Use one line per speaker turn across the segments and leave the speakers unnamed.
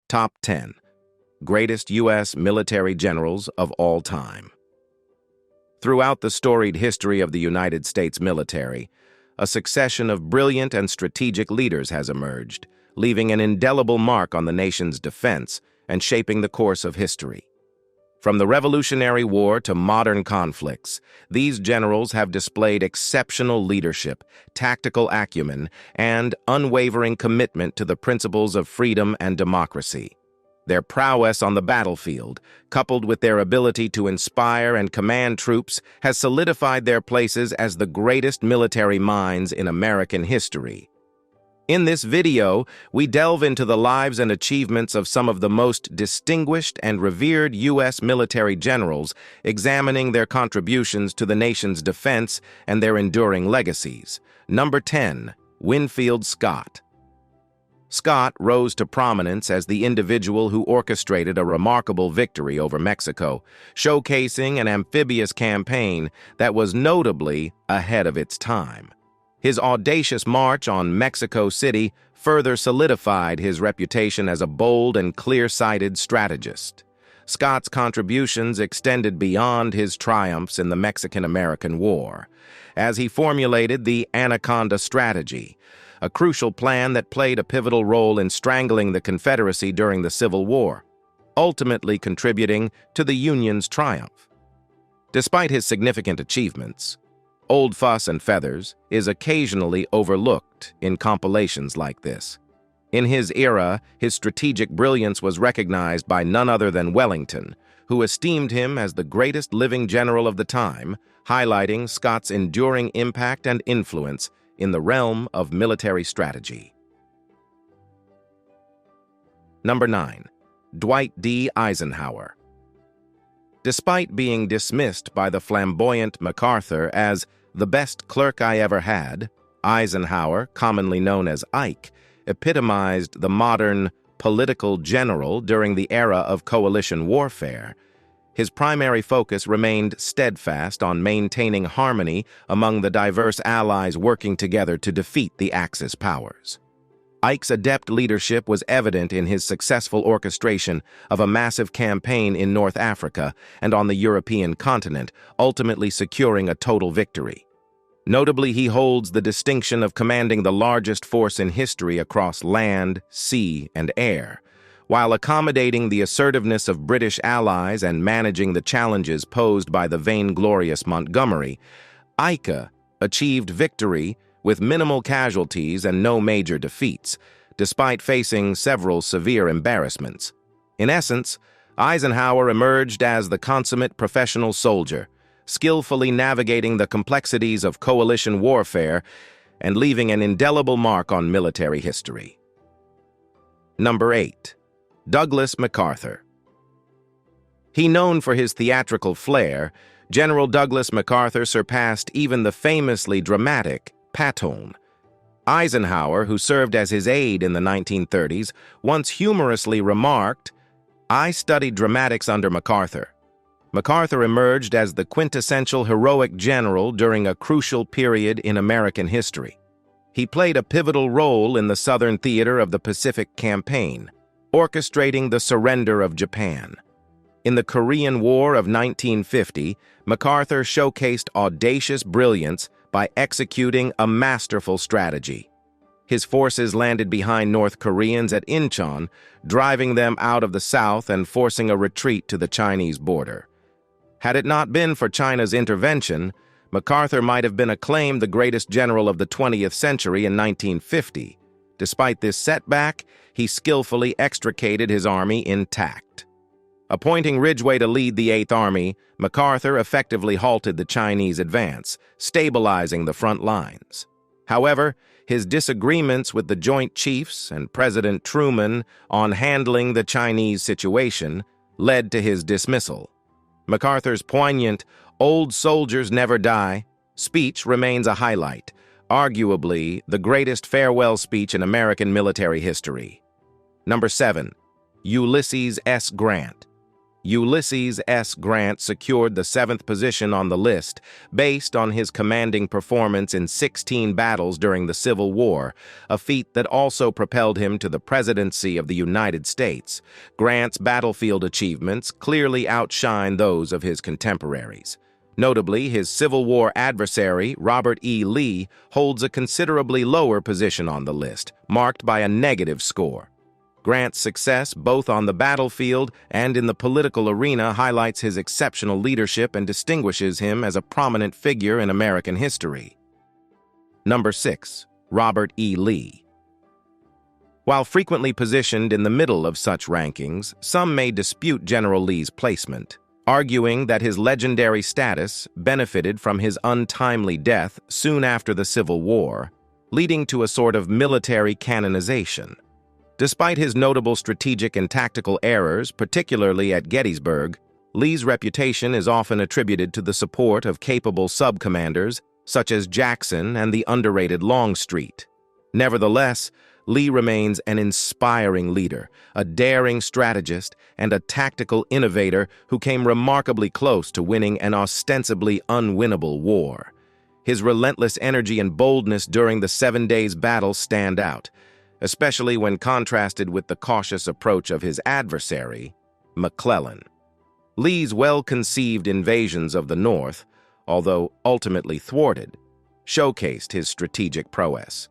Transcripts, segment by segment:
Top 10 Greatest U.S. Military Generals of All Time. Throughout the storied history of the United States military, a succession of brilliant and strategic leaders has emerged, leaving an indelible mark on the nation's defense and shaping the course of history. From the Revolutionary War to modern conflicts, these generals have displayed exceptional leadership, tactical acumen, and unwavering commitment to the principles of freedom and democracy. Their prowess on the battlefield, coupled with their ability to inspire and command troops, has solidified their places as the greatest military minds in American history. In this video, we delve into the lives and achievements of some of the most distinguished and revered U.S. military generals, examining their contributions to the nation's defense and their enduring legacies. Number 10. Winfield Scott. Scott rose to prominence as the individual who orchestrated a remarkable victory over Mexico, showcasing an amphibious campaign that was notably ahead of its time. His audacious march on Mexico City further solidified his reputation as a bold and clear-sighted strategist. Scott's contributions extended beyond his triumphs in the Mexican-American War, as he formulated the Anaconda Strategy, a crucial plan that played a pivotal role in strangling the Confederacy during the Civil War, ultimately contributing to the Union's triumph. Despite his significant achievements, Old Fuss and Feathers is occasionally overlooked in compilations like this. In his era, his strategic brilliance was recognized by none other than Wellington, who esteemed him as the greatest living general of the time, highlighting Scott's enduring impact and influence in the realm of military strategy. Number 9. Dwight D. Eisenhower. Despite being dismissed by the flamboyant MacArthur as the best clerk I ever had, Eisenhower, commonly known as Ike, epitomized the modern political general during the era of coalition warfare. His primary focus remained steadfast on maintaining harmony among the diverse allies working together to defeat the Axis powers. Ike's adept leadership was evident in his successful orchestration of a massive campaign in North Africa and on the European continent, ultimately securing a total victory. Notably, he holds the distinction of commanding the largest force in history across land, sea, and air, while accommodating the assertiveness of British allies and managing the challenges posed by the vainglorious Montgomery. Ike achieved victory with minimal casualties and no major defeats, despite facing several severe embarrassments. In essence, Eisenhower emerged as the consummate professional soldier, skillfully navigating the complexities of coalition warfare and leaving an indelible mark on military history. Number 8. Douglas MacArthur. He known for his theatrical flair, General Douglas MacArthur surpassed even the famously dramatic Patton. Eisenhower, who served as his aide in the 1930s, once humorously remarked, "I studied dramatics under MacArthur." MacArthur emerged as the quintessential heroic general during a crucial period in American history. He played a pivotal role in the Southern Theater of the Pacific Campaign, orchestrating the surrender of Japan. In the Korean War of 1950, MacArthur showcased audacious brilliance by executing a masterful strategy. His forces landed behind North Koreans at Incheon, driving them out of the south and forcing a retreat to the Chinese border. Had it not been for China's intervention, MacArthur might have been acclaimed the greatest general of the 20th century in 1950. Despite this setback, he skillfully extricated his army intact. Appointing Ridgway to lead the Eighth Army, MacArthur effectively halted the Chinese advance, stabilizing the front lines. However, his disagreements with the Joint Chiefs and President Truman on handling the Chinese situation led to his dismissal. MacArthur's poignant "Old Soldiers Never Die" speech remains a highlight, arguably the greatest farewell speech in American military history. Number 7. Ulysses S. Grant. Ulysses S. Grant secured the 7th position on the list based on his commanding performance in 16 battles during the Civil War, a feat that also propelled him to the presidency of the United States. Grant's battlefield achievements clearly outshine those of his contemporaries. Notably, his Civil War adversary, Robert E. Lee, holds a considerably lower position on the list, marked by a negative score. Grant's success, both on the battlefield and in the political arena, highlights his exceptional leadership and distinguishes him as a prominent figure in American history. Number 6. Robert E. Lee. While frequently positioned in the middle of such rankings, some may dispute General Lee's placement, arguing that his legendary status benefited from his untimely death soon after the Civil War, leading to a sort of military canonization. Despite his notable strategic and tactical errors, particularly at Gettysburg, Lee's reputation is often attributed to the support of capable sub-commanders such as Jackson and the underrated Longstreet. Nevertheless, Lee remains an inspiring leader, a daring strategist, and a tactical innovator who came remarkably close to winning an ostensibly unwinnable war. His relentless energy and boldness during the 7 Days Battle stand out, especially when contrasted with the cautious approach of his adversary, McClellan. Lee's well-conceived invasions of the North, although ultimately thwarted, showcased his strategic prowess.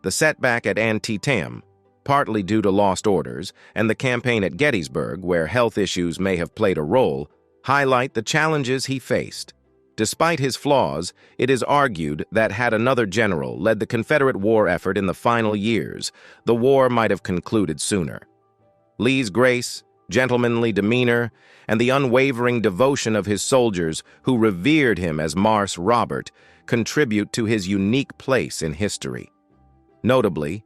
The setback at Antietam, partly due to lost orders, and the campaign at Gettysburg, where health issues may have played a role, highlight the challenges he faced. Despite his flaws, it is argued that had another general led the Confederate war effort in the final years, the war might have concluded sooner. Lee's grace, gentlemanly demeanor, and the unwavering devotion of his soldiers who revered him as Mars Robert contribute to his unique place in history. Notably,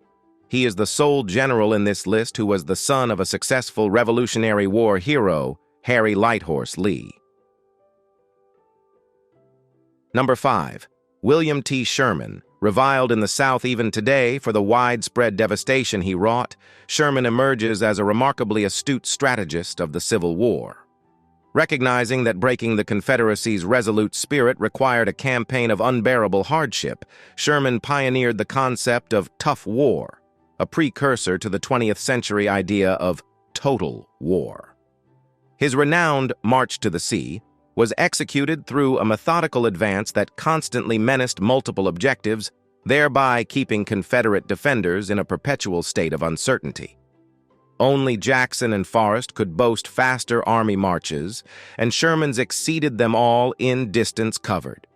he is the sole general in this list who was the son of a successful Revolutionary War hero, Harry Lighthorse Lee. Number 5. William T. Sherman. Reviled in the South even today for the widespread devastation he wrought, Sherman emerges as a remarkably astute strategist of the Civil War. Recognizing that breaking the Confederacy's resolute spirit required a campaign of unbearable hardship, Sherman pioneered the concept of tough war, a precursor to the 20th century idea of total war. His renowned March to the Sea was executed through a methodical advance that constantly menaced multiple objectives, thereby keeping Confederate defenders in a perpetual state of uncertainty. Only Jackson and Forrest could boast faster army marches, and Sherman's exceeded them all in distance covered.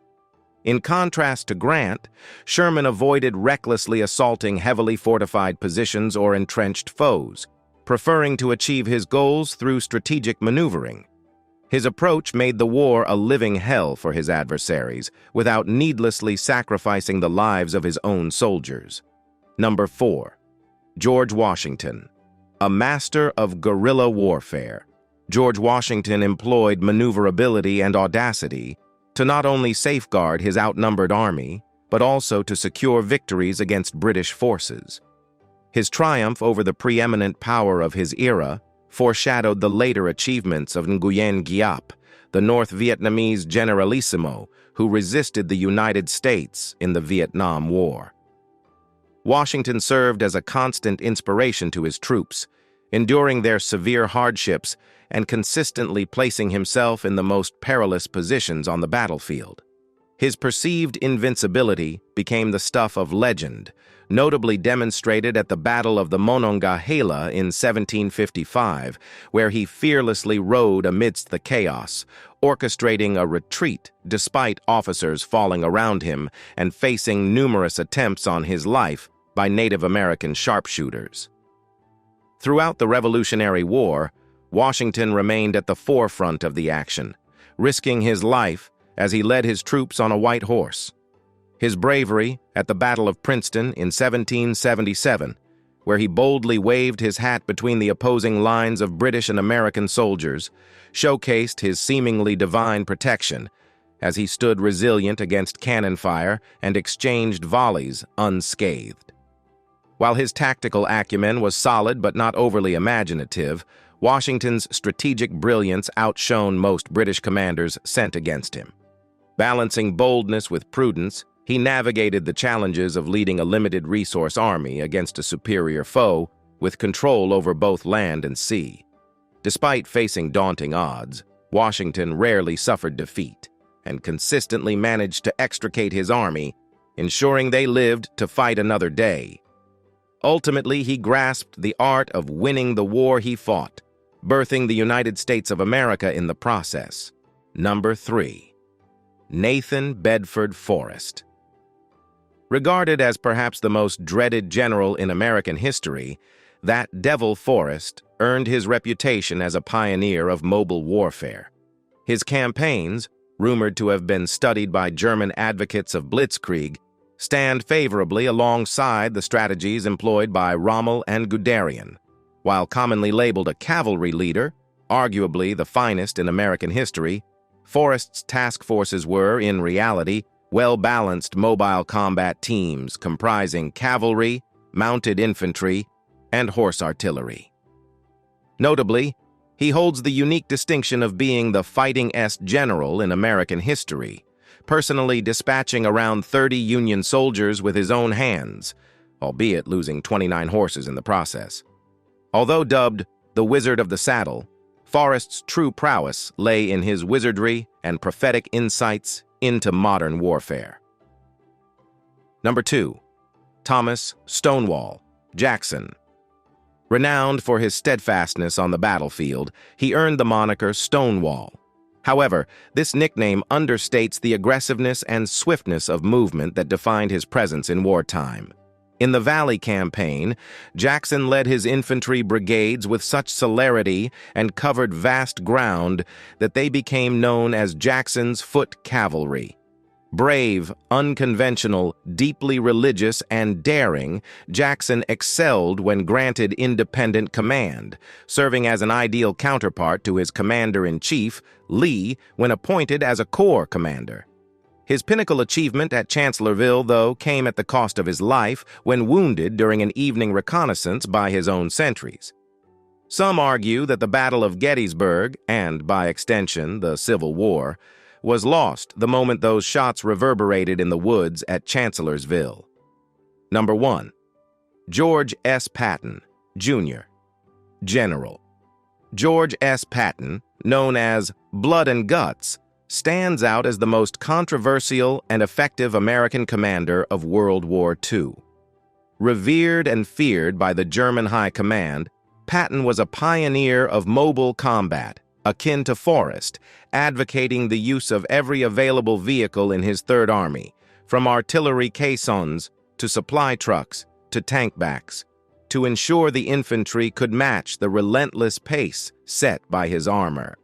In contrast to Grant, Sherman avoided recklessly assaulting heavily fortified positions or entrenched foes, preferring to achieve his goals through strategic maneuvering. His approach made the war a living hell for his adversaries, without needlessly sacrificing the lives of his own soldiers. Number 4. George Washington. A master of guerrilla warfare, George Washington employed maneuverability and audacity to not only safeguard his outnumbered army, but also to secure victories against British forces. His triumph over the preeminent power of his era foreshadowed the later achievements of Nguyen Giap, the North Vietnamese generalissimo who resisted the United States in the Vietnam War. Washington served as a constant inspiration to his troops, enduring their severe hardships and consistently placing himself in the most perilous positions on the battlefield. His perceived invincibility became the stuff of legend, notably demonstrated at the Battle of the Monongahela in 1755, where he fearlessly rode amidst the chaos, orchestrating a retreat despite officers falling around him and facing numerous attempts on his life by Native American sharpshooters. Throughout the Revolutionary War, Washington remained at the forefront of the action, risking his life as he led his troops on a white horse. His bravery at the Battle of Princeton in 1777, where he boldly waved his hat between the opposing lines of British and American soldiers, showcased his seemingly divine protection as he stood resilient against cannon fire and exchanged volleys unscathed. While his tactical acumen was solid but not overly imaginative, Washington's strategic brilliance outshone most British commanders sent against him. Balancing boldness with prudence, he navigated the challenges of leading a limited-resource army against a superior foe with control over both land and sea. Despite facing daunting odds, Washington rarely suffered defeat and consistently managed to extricate his army, ensuring they lived to fight another day. Ultimately, he grasped the art of winning the war he fought, birthing the United States of America in the process. Number 3. Nathan Bedford Forrest. Regarded as perhaps the most dreaded general in American history, that devil Forrest earned his reputation as a pioneer of mobile warfare. His campaigns, rumored to have been studied by German advocates of blitzkrieg, stand favorably alongside the strategies employed by Rommel and Guderian. While commonly labeled a cavalry leader, arguably the finest in American history, Forrest's task forces were, in reality, well-balanced mobile combat teams comprising cavalry, mounted infantry, and horse artillery. Notably, he holds the unique distinction of being the fighting-est general in American history, personally dispatching around 30 Union soldiers with his own hands, albeit losing 29 horses in the process. Although dubbed the Wizard of the Saddle, Forrest's true prowess lay in his wizardry and prophetic insights into modern warfare. Number 2. Thomas Stonewall Jackson. Renowned for his steadfastness on the battlefield, he earned the moniker Stonewall. However, this nickname understates the aggressiveness and swiftness of movement that defined his presence in wartime. In the Valley Campaign, Jackson led his infantry brigades with such celerity and covered vast ground that they became known as Jackson's Foot Cavalry. Brave, unconventional, deeply religious, and daring, Jackson excelled when granted independent command, serving as an ideal counterpart to his commander-in-chief, Lee, when appointed as a corps commander. His pinnacle achievement at Chancellorsville, though, came at the cost of his life when wounded during an evening reconnaissance by his own sentries. Some argue that the Battle of Gettysburg, and by extension the Civil War, was lost the moment those shots reverberated in the woods at Chancellorsville. Number 1. George S. Patton, Jr. General. George S. Patton, known as Blood and Guts, stands out as the most controversial and effective American commander of World War II. Revered and feared by the German High Command, Patton was a pioneer of mobile combat, akin to Forrest, advocating the use of every available vehicle in his Third Army, from artillery caissons to supply trucks to tank backs, to ensure the infantry could match the relentless pace set by his armor.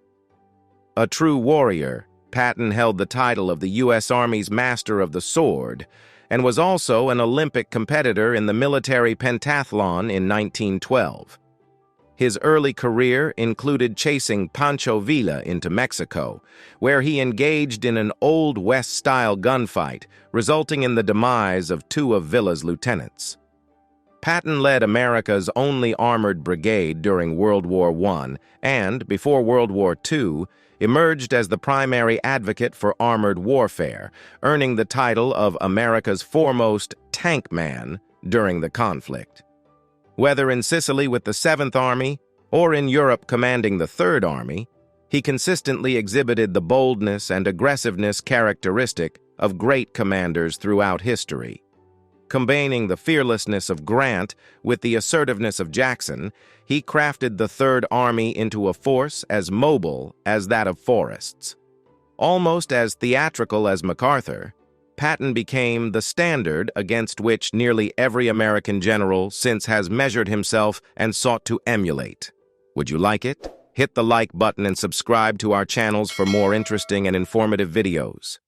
A true warrior, Patton held the title of the U.S. Army's Master of the Sword and was also an Olympic competitor in the military pentathlon in 1912. His early career included chasing Pancho Villa into Mexico, where he engaged in an Old West-style gunfight, resulting in the demise of 2 of Villa's lieutenants. Patton led America's only armored brigade during World War I and, before World War II, emerged as the primary advocate for armored warfare, earning the title of America's foremost tank man during the conflict. Whether in Sicily with the 7th Army or in Europe commanding the 3rd Army, he consistently exhibited the boldness and aggressiveness characteristic of great commanders throughout history. Combining the fearlessness of Grant with the assertiveness of Jackson, he crafted the 3rd Army into a force as mobile as that of Forrest's. Almost as theatrical as MacArthur, Patton became the standard against which nearly every American general since has measured himself and sought to emulate. Would you like it? Hit the like button and subscribe to our channels for more interesting and informative videos.